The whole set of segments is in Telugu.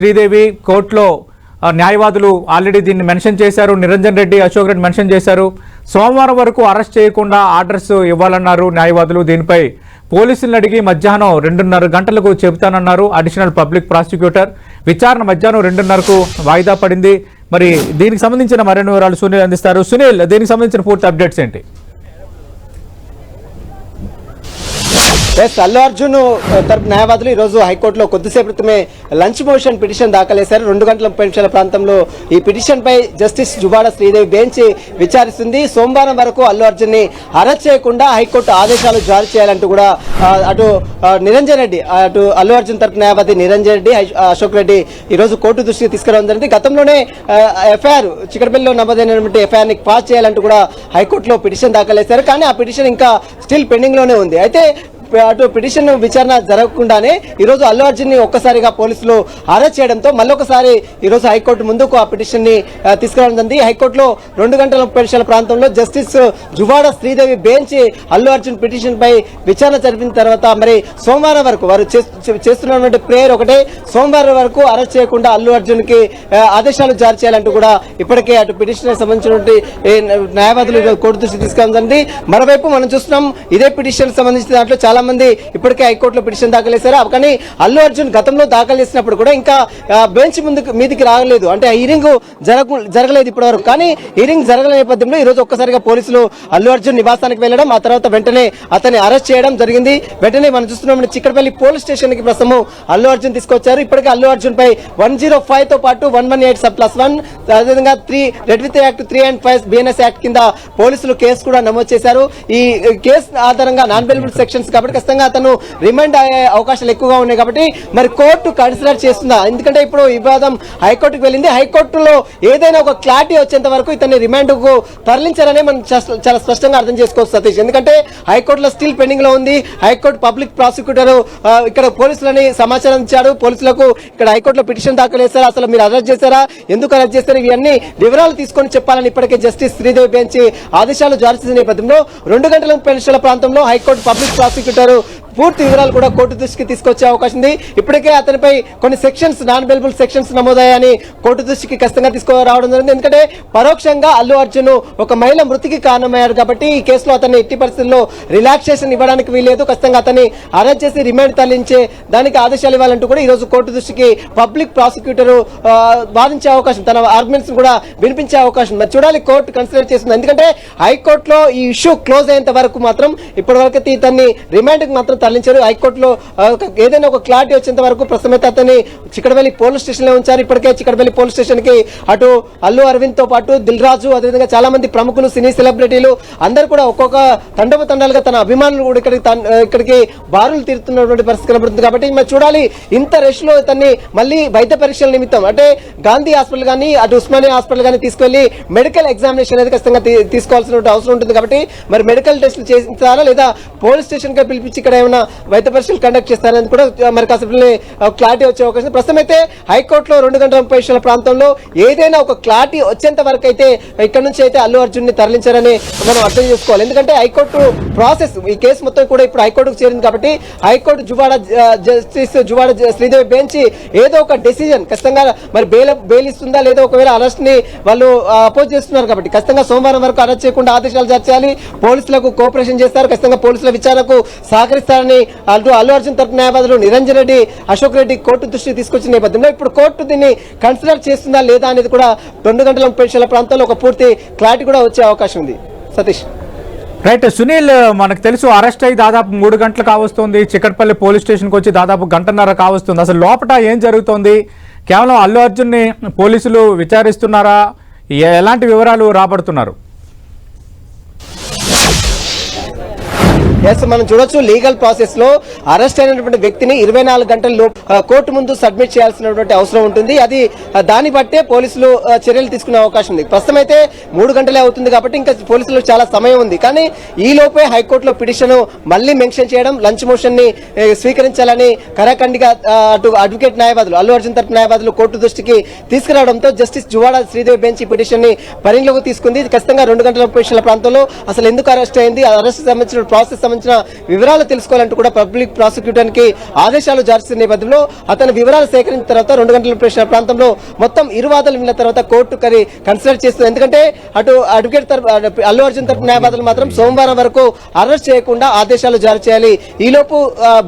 శ్రీదేవి కోర్టులో న్యాయవాదులు ఆల్రెడీ దీన్ని మెన్షన్ చేశారు. నిరంజన్ రెడ్డి, అశోక్ రెడ్డి మెన్షన్ చేశారు. సోమవారం వరకు అరెస్ట్ చేయకుండా ఆర్డర్స్ ఇవ్వాలన్నారు న్యాయవాదులు. దీనిపై పోలీసులను అడిగి మధ్యాహ్నం 2:30 గంటలకు చెబుతానన్నారు అడిషనల్ పబ్లిక్ ప్రాసిక్యూటర్. విచారణ మధ్యాహ్నం 2:30కు వాయిదా పడింది. మరి దీనికి సంబంధించిన మరిన్ని వివరాలు సునీల్ అందిస్తారు. సునీల్, దీనికి సంబంధించిన పూర్తి అప్డేట్స్ ఏంటి? అల్లు అర్జున్ తరపు న్యాయవాదులు ఈరోజు హైకోర్టులో కొద్దిసేపు క్రితమే లంచ్ మోషన్ పిటిషన్ దాఖలు చేశారు. 2 గంటల 30 నిమిషాల ప్రాంతంలో ఈ పిటిషన్ పై జస్టిస్ జుబాడ శ్రీదేవి బెంచ్ విచారిస్తుంది. సోమవారం వరకు అల్లు అర్జున్ ని అరెస్ట్ చేయకుండా హైకోర్టు ఆదేశాలు జారీ చేయాలంటూ కూడా అటు నిరంజన్ రెడ్డి, అటు అల్లు అర్జున్ తరపు న్యాయవాది నిరంజన్ రెడ్డి, అశోక్ రెడ్డి ఈరోజు కోర్టు దృష్టికి తీసుకురావడం జరిగింది. గతంలోనే ఎఫ్ఐఆర్ చికటపల్లిలో నమోదైనటువంటి ఎఫ్ఐఆర్ ని పాస్ చేయాలంటూ కూడా హైకోర్టులో పిటిషన్ దాఖలు చేశారు. కానీ ఆ పిటిషన్ ఇంకా స్టిల్ పెండింగ్ లోనే ఉంది. అయితే అటు పిటిషన్ విచారణ జరగకుండానే ఈరోజు అల్లు అర్జున్ ని ఒక్కసారిగా పోలీసులు అరెస్ట్ చేయడంతో మళ్ళొకసారి ఈరోజు హైకోర్టు ముందుకు ఆ పిటిషన్ ని తీసుకురావడం జరిగింది. హైకోర్టులో 2 గంటల 30 నిమిషాల ప్రాంతంలో justice Juvvadi Sridevi bench Allu Arjun petition పై విచారణ జరిపిన తర్వాత మరి సోమవారం వరకు వారు చేస్తున్నటువంటి ప్రేయర్ ఒకటే, సోమవారం వరకు అరెస్ట్ చేయకుండా అల్లు అర్జున్ కి ఆదేశాలు జారీ చేయాలంటూ కూడా ఇప్పటికే అటు పిటిషన్ సంబంధించినటువంటి న్యాయవాదులు కోర్టు దృష్టి తీసుకురావడం జరిగింది. మరోవైపు మనం చూస్తున్నాం ఇదే పిటిషన్ సంబంధించిన దాంట్లో చాలా మంది ఇప్పటికే హైకోర్టులో పిటిషన్ దాఖలు చేశారు. కానీ అల్లు అర్జున్ గతంలో దాఖలు చేసినప్పుడు కూడా ఇంకా బెంచ్ మీదికి రాగలేదు, అంటే హీరింగ్ జరగలేదు ఇప్పటివరకు. కానీ హీరింగ్ జరగల నేపథ్యంలో ఈ రోజు ఒక్కసారిగా పోలీసులు అల్లు అర్జున్ నివాసానికి వెళ్లడం, ఆ తర్వాత వెంటనే అతన్ని అరెస్ట్ చేయడం జరిగింది. వెంటనే మనం చూస్తున్నాం చిక్కడపల్లి పోలీస్ స్టేషన్ కి ప్రస్తుతం అల్లు అర్జున్ తీసుకొచ్చారు. ఇప్పటికే అల్లు అర్జున్ పై 105 తో పాటు 118+1 అదేవిధంగా 3 red with act 3 and 5 BNS act కింద పోలీసులు కేసు కూడా నమోదు చేశారు. ఈ కేసు ఆధారంగా నాన్ బెయిలబుల్ సెక్షన్స్ కాబట్టి ఖచ్చితంగా అతను రిమాండ్ అయ్యే అవకాశాలు ఎక్కువగా ఉన్నాయి. కాబట్టి మరి కోర్టు కన్సిడర్ చేస్తుందా? ఎందుకంటే ఇప్పుడు ఈ వివాదం హైకోర్టుకు వెళ్ళింది. హైకోర్టులో ఏదైనా ఒక క్లారిటీ వచ్చేంత వరకు ఇతన్ని రిమాండ్ కు తరలించారనే మనం చాలా స్పష్టంగా అర్థం చేసుకోవచ్చు సతీష్. ఎందుకంటే హైకోర్టులో స్టిల్ పెండింగ్ లో ఉంది. హైకోర్టు పబ్లిక్ ప్రాసిక్యూటర్ ఇక్కడ పోలీసులని సమాచారం ఇచ్చాడు. పోలీసులకు ఇక్కడ హైకోర్టులో పిటిషన్ దాఖలు చేశారు. అసలు మీరు అరెస్ట్ చేశారా, ఎందుకు అరెస్ట్ చేశారు, ఇవన్నీ వివరాలు తీసుకొని చెప్పాలని ఇప్పటికే జస్టిస్ శ్రీదేవి బెంచ్ ఆదేశాలు జారీ చేసిన నేపథ్యంలో 2 గంటల 30 నిమిషాల ప్రాంతంలో హైకోర్టు పబ్లిక్ ప్రాసిక్యూటర్ పూర్తి వివరాలు కూడా కోర్టు దృష్టికి తీసుకొచ్చే అవకాశం ఉంది. ఇప్పటికే అతనిపై కొన్ని సెక్షన్స్, నాన్ బెయిలబుల్ సెక్షన్స్ నమోదయ్యాయని కోర్టు దృష్టికి ఖచ్చితంగా తీసుకురావడం జరిగింది. ఎందుకంటే పరోక్షంగా అల్లు అర్జున్ ఒక మహిళ మృతికి కారణమయ్యారు కాబట్టి ఈ కేసులో అతన్ని ఎట్టి పరిస్థితుల్లో రిలాక్సేషన్ ఇవ్వడానికి వీలేదు. ఖచ్చితంగా అతన్ని అరెస్ట్ చేసి రిమాండ్ తరలించే దానికి ఆదేశాలు ఇవ్వాలంటూ కూడా ఈ రోజు కోర్టు దృష్టికి పబ్లిక్ ప్రాసిక్యూటర్ వాదించే అవకాశం, తన ఆర్గ్యుమెంట్స్ కూడా వినిపించే అవకాశం మరి చూడాలి కోర్టు కన్సిడర్ చేస్తుంది. ఎందుకంటే హైకోర్టులో ఈ ఇష్యూ క్లోజ్ అయ్యేంత వరకు మాత్రం ఇప్పటివరకు ఇతన్ని రిమాండ్ కి మాత్రం తరలించారు. హైకోర్టులో ఏదైనా ఒక క్లారిటీ వచ్చేంత వరకు ప్రస్తుతం అయితే అతన్ని చిక్కడపల్లి పోలీస్ స్టేషన్ లో ఉంచారు. ఇప్పటికే చిక్కడపల్లి పోలీస్ స్టేషన్ కి అటు అల్లు అరవింద్ తో పాటు దిల్ రాజు, అదేవిధంగా చాలా మంది ప్రముఖులు, సినీ సెలబ్రిటీలు అందరూ కూడా ఒక్కొక్క తండాలుగా తన అభిమానులు కూడా ఇక్కడికి బారులు తీరుతున్నటువంటి పరిస్థితి కనబడుతుంది. కాబట్టి మరి చూడాలి ఇంత రష్ లో ఇతన్ని మళ్ళీ వైద్య పరీక్షల నిమిత్తం అంటే గాంధీ హాస్పిటల్ కానీ అటు ఉస్మానియా హాస్పిటల్ కానీ తీసుకెళ్లి మెడికల్ ఎగ్జామినేషన్ అనేది ఖచ్చితంగా తీసుకోవాల్సిన అవసరం ఉంటుంది. కాబట్టి మరి మెడికల్ టెస్టులు చేయించాలా లేదా పోలీస్ స్టేషన్ కి పిలిపించి ఇక్కడ ఏమైనా వైద్య పరీక్షలు కండక్ట్ చేస్తారని కూడా మరి కాసేపు క్లారిటీ వచ్చే అవకాశం. ప్రస్తుతం అయితే హైకోర్టులో 2 గంటల 30 నిమిషాల ప్రాంతంలో ఏదైనా ఒక క్లారిటీ వచ్చేంత వరకు అయితే ఇక్కడ నుంచి అయితే అల్లు అర్జున్ ని తరలించారని మనం అర్థం చేసుకోవాలి. ఎందుకంటే హైకోర్టు ప్రాసెస్ ఈ కేసు మొత్తం కూడా ఇప్పుడు హైకోర్టుకు చేరింది కాబట్టి high court justice Juvvadi Sridevi bench ఏదో ఒక డెసిజన్ ఖచ్చితంగా మరి బెయిల్ ఇస్తుందా లేదా ఒకవేళ అరెస్ట్ ని వాళ్ళు అపోజ్ చేస్తున్నారు కాబట్టి ఖచ్చితంగా సోమవారం వరకు అరెస్ట్ చేయకుండా ఆదేశాలు జారీ చేయాలి. పోలీసులకు కోఆపరేషన్ చేస్తారు, ఖచ్చితంగా పోలీసుల విచారణకు సహకరిస్తారని అల్లు అర్జున్ తరపు న్యాయవాదులు నిరంజన్ రెడ్డి, అశోక్ రెడ్డి కోర్టు దృష్టికి తీసుకొచ్చిన నేపథ్యంలో ఇప్పుడు కోర్టు దీన్ని కన్సిడర్ చేస్తుందా లేదా అనేది కూడా 2 గంటల 30 నిమిషాల ప్రాంతంలో ఒక పూర్తి క్లారిటీ కూడా వచ్చే అవకాశం ఉంది. సతీష్. రైట్ సునీల్, మనకు తెలుసు అరెస్ట్ అయ్యి దాదాపు 3 గంటలు కావస్తుంది. చిక్కడపల్లి పోలీస్ స్టేషన్కి వచ్చి దాదాపు 1.5 గంటలు కావస్తుంది. అసలు లోపల ఏం జరుగుతోంది? కేవలం అల్లు అర్జున్ని పోలీసులు విచారిస్తున్నారా? ఎలాంటి వివరాలు రాబడుతున్నారు? మనం చూడొచ్చు లీగల్ ప్రాసెస్ లో అరెస్ట్ అయినటువంటి వ్యక్తిని 24 గంటల్లో కోర్టు ముందు సబ్మిట్ చేయాల్సినటువంటి అవసరం ఉంటుంది. అది దాన్ని బట్టే పోలీసులు చర్యలు తీసుకునే అవకాశం ఉంది. ప్రస్తుతం అయితే 3 గంటలే అవుతుంది కాబట్టి ఇంకా పోలీసులకు చాలా సమయం ఉంది. కానీ ఈ లోపే హైకోర్టులో పిటిషన్ మళ్ళీ మెన్షన్ చేయడం, లంచ్ మోషన్ ని స్వీకరించాలని కరాఖండిగా అటు అడ్వకేట్ న్యాయవాదులు, అల్లు అర్జున్ తరపు న్యాయవాదులు కోర్టు దృష్టికి తీసుకురావడంతో జస్టిస్ జువాడ శ్రీదేవి బెంచ్ ఈ పిటిషన్ ని పరిగణలోకి తీసుకుంది. ఖచ్చితంగా 2 గంటల 30 నిమిషాల ప్రాంతంలో అసలు ఎందుకు అరెస్ట్ అయింది, అరెస్ట్ సంబంధించిన ప్రాసెస్ సంబంధించిన వివరాలు తెలుసుకోవాలంటూ కూడా పబ్లిక్ ప్రాసిక్యూటర్కి ఆదేశాలు జారీ చేసిన నేపథ్యంలో అతని వివరాలు సేకరించిన తర్వాత 2 గంటల ప్రశ్న ప్రాంతంలో మొత్తం ఇరువాదలు విన్న తర్వాత కోర్టు కన్సిడర్ చేస్తుంది. ఎందుకంటే అటు అడ్వకేట్ తరపు అల్లు అర్జున్ తరపు న్యాయవాదులు మాత్రం సోమవారం వరకు అరెస్ట్ చేయకుండా ఆదేశాలు జారీ చేయాలి, ఈలోపు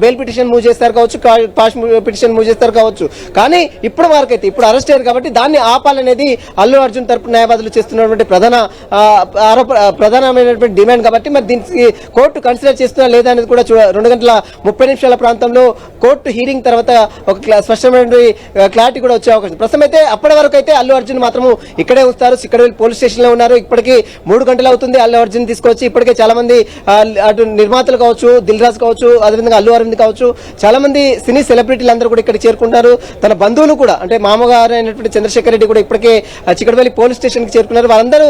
బెయిల్ పిటిషన్ మూవ్ చేస్తారు కావచ్చు, పాస్ పిటిషన్ మూవ్ చేస్తారు కావచ్చు. కానీ ఇప్పుడు వరకైతే ఇప్పుడు అరెస్ట్ అయ్యారు కాబట్టి దాన్ని ఆపాలనేది అల్లు అర్జున్ తరపు న్యాయవాదులు చేస్తున్నటువంటి ప్రధానమైనటువంటి డిమాండ్. కాబట్టి మరి దీనికి కోర్టు కన్సిడర్ చేస్తున్నా లేదా అనేది కూడా 2 గంటల 30 నిమిషాల ప్రాంతంలో కోర్టు హీరింగ్ తర్వాత ఒక స్పష్టమైన క్లారిటీ కూడా వచ్చే అవకాశం. ప్రస్తుతం అయితే అప్పటి వరకు అయితే అల్లు అర్జున్ మాత్రము ఇక్కడే వస్తారు, సిక్కడవేల్ పోలీస్ స్టేషన్ లో ఉన్నారు. ఇప్పటికీ 3 గంటలు అవుతుంది అల్లు అర్జున్ తీసుకొచ్చి. ఇప్పటికే చాలా మంది అటు నిర్మాతలు కావచ్చు, దిల్ రాజు కావచ్చు, అదేవిధంగా అల్లు అరవింద్ కావచ్చు, చాలా మంది సినీ సెలబ్రిటీలు అందరూ కూడా ఇక్కడ చేరుకుంటారు. తన బంధువులు కూడా అంటే మామగారు అయినటువంటి చంద్రశేఖర్ రెడ్డి కూడా ఇప్పటికే చిక్కడవేలి పోలీస్ స్టేషన్ కి చేరుకున్నారు. వాళ్ళందరూ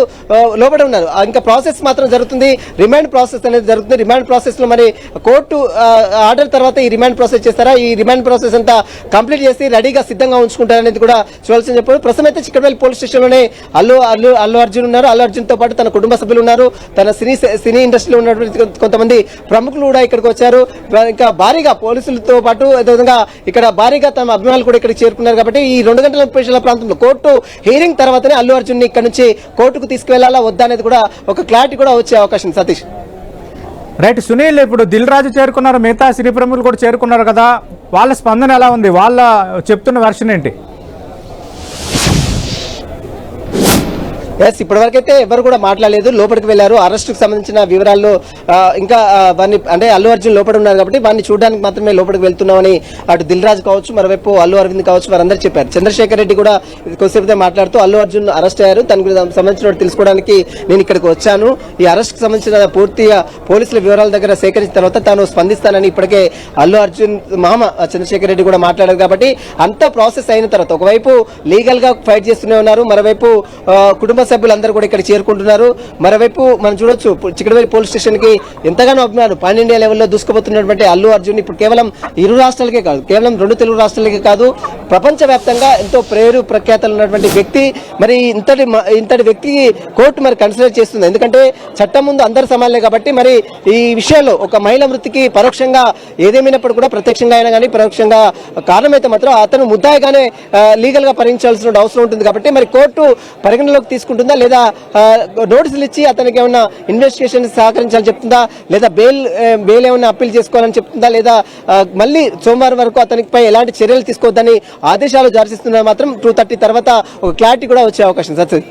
లోపల ఉన్నారు. ఇంకా ప్రాసెస్ మాత్రం జరుగుతుంది, రిమాండ్ ప్రాసెస్ అనేది జరుగుతుంది. రిమాండ్ ప్రాసెస్ లో మరి కోర్టు ఆర్డర్ తర్వాత ఈ రిమాండ్ ప్రాసెస్ చేస్తారా, ఈ రిమాండ్ ప్రాసెస్ అంతా కంప్లీట్ చేసి రెడీగా సిద్ధంగా ఉంచుకుంటారనేది కూడా చూడాల్సింది చెప్పారు. ప్రస్తుతం అయితే చిక్కడవేలి పోలీస్ స్టేషన్ లోనే అల్లు అర్జున్ ఉన్నారు. అల్లు అర్జున్ తో పాటు తన కుటుంబ సభ్యులు ఉన్నారు. తన సినీ ఇండస్ట్రీలో ఉన్నటువంటి కొంతమంది ప్రముఖులు కూడా ఇక్కడికి వచ్చారు. ఇంకా భారీగా పోలీసులతో పాటు అదేవిధంగా ఇక్కడ భారీగా తమ అభిమానులు కూడా ఇక్కడికి చేరుకున్నారు. కాబట్టి ఈ 2 గంటల 30 నిమిషాల ప్రాంతంలో కోర్టు హీరింగ్ తర్వాతనే అల్లు అర్జున్ ని ఇక్కడ నుంచి కోర్టుకు తీసుకువెళ్లాలా వద్దా అనేది కూడా ఒక క్లారిటీ కూడా వచ్చే అవకాశం. సతీష్ రైట్ సునీల్, ఇప్పుడు దిల్ రాజు చేరుకున్నారు, మిగతా సినీ ప్రముఖులు కూడా చేరుకున్నారు కదా, వాళ్ళ స్పందన ఎలా ఉంది, వాళ్ళ చెప్తున్న వెర్షన్ ఏంటి? ఎస్, ఇప్పటివరకైతే ఎవరు కూడా మాట్లాడలేదు, లోపలికి వెళ్లారు. అరెస్టుకు సంబంధించిన వివరాల్లో ఇంకా వారిని అంటే అల్లు అర్జున్ లోపల ఉన్నారు కాబట్టి వారిని చూడడానికి మాత్రమే లోపలికి వెళ్తున్నామని అటు దిల్ రాజు కావచ్చు, మరోవైపు అల్లు అరవింద్ కావచ్చు, వారందరూ చెప్పారు. చంద్రశేఖర్ రెడ్డి కూడా కొద్దిసేపు మాట్లాడుతూ అల్లు అర్జున్ అరెస్ట్ అయ్యారు, తనకు సంబంధించిన తెలుసుకోవడానికి నేను ఇక్కడికి వచ్చాను, ఈ అరెస్ట్ కు సంబంధించిన పూర్తిగా పోలీసుల వివరాల దగ్గర సేకరించిన తర్వాత తాను స్పందిస్తానని ఇప్పటికే అల్లు అర్జున్ మామ చంద్రశేఖర్ రెడ్డి కూడా మాట్లాడారు. కాబట్టి అంతా ప్రాసెస్ అయిన తర్వాత ఒకవైపు లీగల్ గా ఫైట్ చేస్తూనే ఉన్నారు, మరోవైపు కుటుంబ సభ్యులందరూ కూడా ఇక్కడ చేరుకుంటున్నారు. మరోవైపు మనం చూడొచ్చు చిక్కడవేలి పోలీస్ స్టేషన్ కి ఎంతగానో అభిమానులు పాన్ ఇండియా లెవెల్లో దూసుకుపోతున్నటువంటి అల్లు అర్జున్ ఇప్పుడు కేవలం ఇరు రాష్ట్రాలకే కాదు, కేవలం 2 తెలుగు రాష్ట్రాలకే కాదు, ప్రపంచ వ్యాప్తంగా ఎంతో పేరు ప్రఖ్యాతలు ఉన్నటువంటి వ్యక్తి. మరి ఇంతటి వ్యక్తికి కోర్టు మరి కన్సిడర్ చేస్తుంది. ఎందుకంటే చట్టం ముందు అందరు సమానలే కాబట్టి మరి ఈ విషయంలో ఒక మహిళ మృతికి పరోక్షంగా ఏదేమైనప్పుడు కూడా ప్రత్యక్షంగా అయినా కానీ పరోక్షంగా కారణమైతే మాత్రం అతను ముద్దాయిగానే లీగల్ గా పరిగణించాల్సిన అవసరం ఉంటుంది. కాబట్టి మరి కోర్టు పరిగణలోకి తీసుకుంటుందా లేదా నోటీసులు ఇచ్చి అతనికి ఏమైనా ఇన్వెస్టిగేషన్ సహకరించాలని చెప్తుందా, లేదా బెయిల్ ఏమైనా అప్పీల్ చేసుకోవాలని చెప్తుందా, లేదా మళ్ళీ సోమవారం వరకు అతనిపై ఎలాంటి చర్యలు తీసుకోవద్దని ఆదేశాలు జారీ చేస్తున్నా మాత్రం 2:30 తర్వాత ఒక క్లారిటీ కూడా వచ్చే అవకాశం. సత్య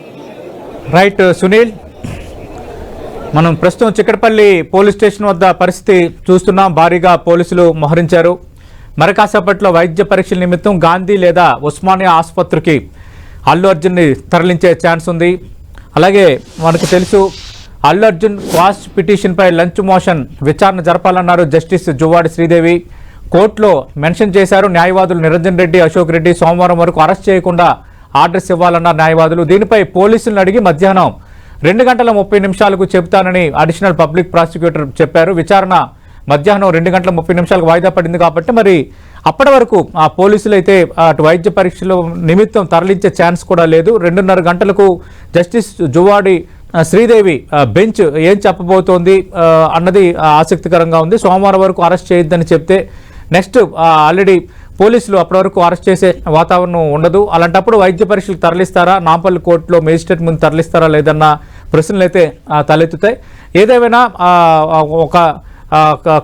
రైట్ సునీల్, మనం ప్రస్తుతం చిక్కడపల్లి పోలీస్ స్టేషన్ వద్ద పరిస్థితి చూస్తున్నాం. భారీగా పోలీసులు మోహరించారు. మరి కాసేపట్లో వైద్య పరీక్షల నిమిత్తం గాంధీ లేదా ఉస్మానియా ఆసుపత్రికి అల్లు అర్జున్ని తరలించే ఛాన్స్ ఉంది. అలాగే మనకు తెలుసు అల్లు అర్జున్ క్వాష్ పిటిషన్పై లంచ్ మోషన్ విచారణ జరపాలన్నారు జస్టిస్ జువ్వాడి శ్రీదేవి. కోర్టులో మెన్షన్ చేశారు న్యాయవాదులు నిరంజన్ రెడ్డి, అశోక్ రెడ్డి సోమవారం వరకు అరెస్ట్ చేయకుండా ఆర్డర్స్ ఇవ్వాలన్నారు న్యాయవాదులు. దీనిపై పోలీసులను అడిగి మధ్యాహ్నం 2 గంటల 30 నిమిషాలకు చెబుతానని అడిషనల్ పబ్లిక్ ప్రాసిక్యూటర్ చెప్పారు. విచారణ మధ్యాహ్నం 2 గంటల 30 నిమిషాలకు వాయిదా పడింది కాబట్టి మరి అప్పటి వరకు ఆ పోలీసులు అయితే అటు వైద్య పరీక్షల నిమిత్తం తరలించే ఛాన్స్ కూడా లేదు. 2:30 గంటలకు జస్టిస్ జువ్వాడి శ్రీదేవి బెంచ్ ఏం చెప్పబోతోంది అన్నది ఆసక్తికరంగా ఉంది. సోమవారం వరకు అరెస్ట్ చేయొద్దని చెప్తే నెక్స్ట్ ఆల్రెడీ పోలీసులు అప్పటి వరకు అరెస్ట్ చేసే వాతావరణం ఉండదు. అలాంటప్పుడు వైద్య పరీక్షలు తరలిస్తారా, నాంపల్లి కోర్టులో మేజిస్ట్రేట్ ముందు తరలిస్తారా లేదన్న ప్రశ్నలు అయితే తలెత్తుతాయి. ఏదేమైనా ఒక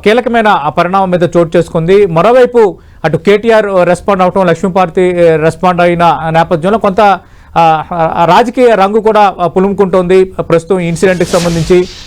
కీలకమైన పరిణామం మీద చోటు చేసుకుంది. మరోవైపు అటు కేటీఆర్ రెస్పాండ్ అవటం, లక్ష్మీపార్వతి రెస్పాండ్ అయిన నేపథ్యంలో కొంత రాజకీయ రంగు కూడా పులుముకుంటోంది. ప్రస్తుతం ఇన్సిడెంట్కి సంబంధించి